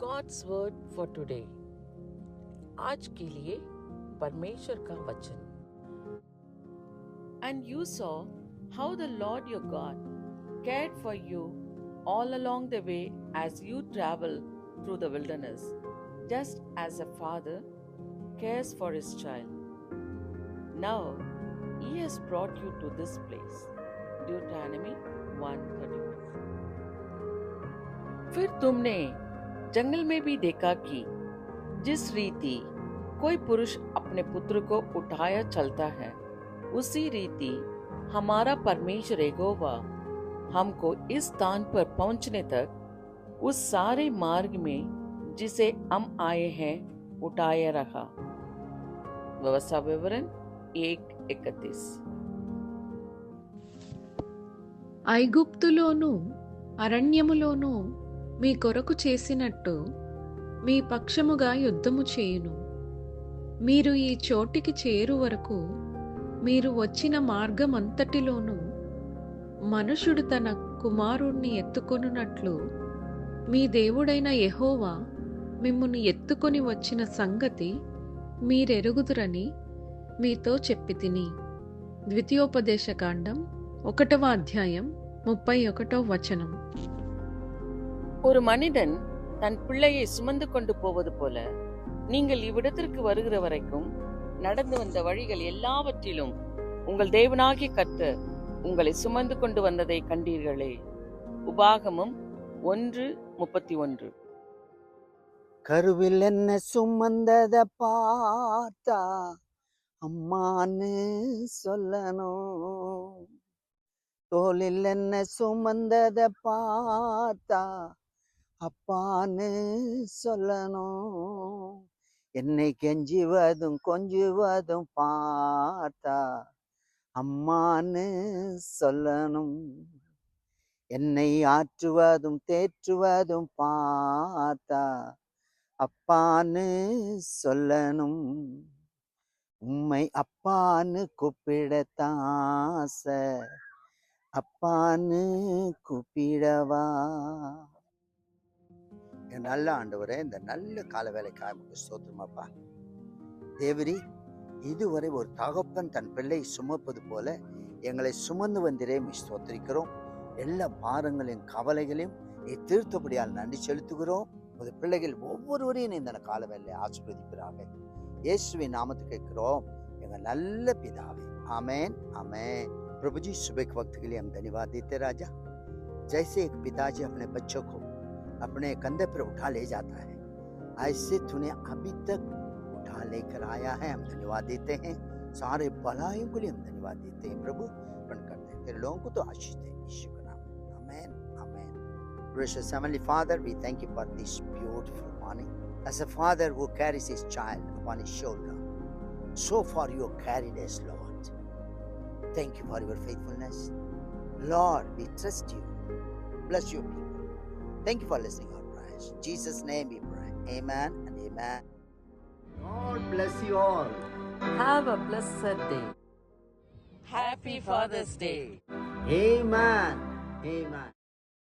God's word for today. आज के लिए परमेश्वर का वचन। And you saw how the Lord your God cared for you all along the way as you traveled through the wilderness, just as a father cares for his child. Now he has brought you to this place. Deuteronomy 1:31। फिर तुमने जंगल में भी देखा कि जिस रीति कोई पुरुष अपने पुत्र को उठाया चलता है, उसी रीति हमारा परमेश्वर यहोवा हमको इस स्थान पर पहुंचने तक उस सारे मार्ग में जिसे हम आए हैं उठाया रहा। व्यवस्था विवरण 1:31। ఐగుప్తులోను అరణ్యములోను మీ కొరకు చేసినట్టు మీ పక్షముగా యుద్ధము చేయును. మీరు ఈ చోటికి చేరు వరకు మీరు వచ్చిన మార్గమంతటిలోనూ మనుషుడు తన కుమారుణ్ణి ఎత్తుకొనున్నట్లు మీ దేవుడైన యెహోవా మిమ్మును ఎత్తుకొని వచ్చిన సంగతి మీరెరుగుదురని మీతో చెప్పితిని. ద్వితీయోపదేశకాండం 1వ అధ్యాయం 31వ వచనం. ஒரு மனிதன் தன் பிள்ளையை சுமந்து கொண்டு போவது போல நீங்கள் இவ்விடத்திற்கு வருகிற வரைக்கும் நடந்து வந்த வழிகள் எல்லாவற்றிலும் உங்கள் தேவனாகிய கர்த்தர் உங்களை சுமந்து கொண்டு வந்ததை கண்டீர்களே. உபாகமம் 1:31. கருவில் என்ன சுமந்தத பார்த்தா அம்மான்னு சொல்லணும், தோளில் என்ன சுமந்தத பார்த்தா அப்பான்னு சொல்லணும், என்னை கெஞ்சுவதும் கொஞ்சுவதும் பார்த்தா அம்மான்னு சொல்லணும், என்னை ஆற்றுவதும் தேற்றுவதும் பார்த்தா அப்பான்னு சொல்லணும், உம்மை அப்பான்னு கூப்பிடத்தாச அப்பான்னு கூப்பிடவா. என் நல்ல ஆண்டவரே, இந்த நல்ல கால வேலைக்காக நமக்கு ஸ்தோத்திரமாப்பா. தேவரி, இதுவரை ஒரு தகப்பன் தன் பிள்ளை சுமப்பது போல எங்களை சுமந்து வந்திரே ஸ்தோத்திரிக்கிறோம். எல்லா பாரங்களையும் கவலைகளையும் நீ தீர்த்தபடியால் நன்றி செலுத்துகிறோம். உங்கள் பிள்ளைகள் ஒவ்வொருவரையும் இந்த கால வேலையை ஆசீர்வதிப்பதாக இயேசுவின் நாமத்துக்கு கேட்கிறோம் எங்கள் நல்ல பிதாவே, ஆமென் आमेन। प्रभु जी, सुबह के वक्त के लिए हम धन्यवाद देते राजा। जैसे एक पिताजी अपने बच्चों को अपने कंधे पर उठा ले जाता है, ऐसे तूने अभी तक उठा लेकर आया है। हम धन्यवाद देते हैं, सारे भलाइयों के लिए हम धन्यवाद देते हैं प्रभु। अर्पण करते हैं तेरे लोगों को, तो आशीष दे यीशु के नाम में, आमेन आमेन। Precious Heavenly Father, we thank you for this beautiful morning. As a father who carries his child upon his shoulder, so far you have carried us, Lord. Thank you for your faithfulness. Lord, we trust you. Bless your people. Thank you for listening our prayers. In Jesus' name we pray. Amen and amen. God bless you all. Have a blessed day. Happy Father's Day. Amen. Amen.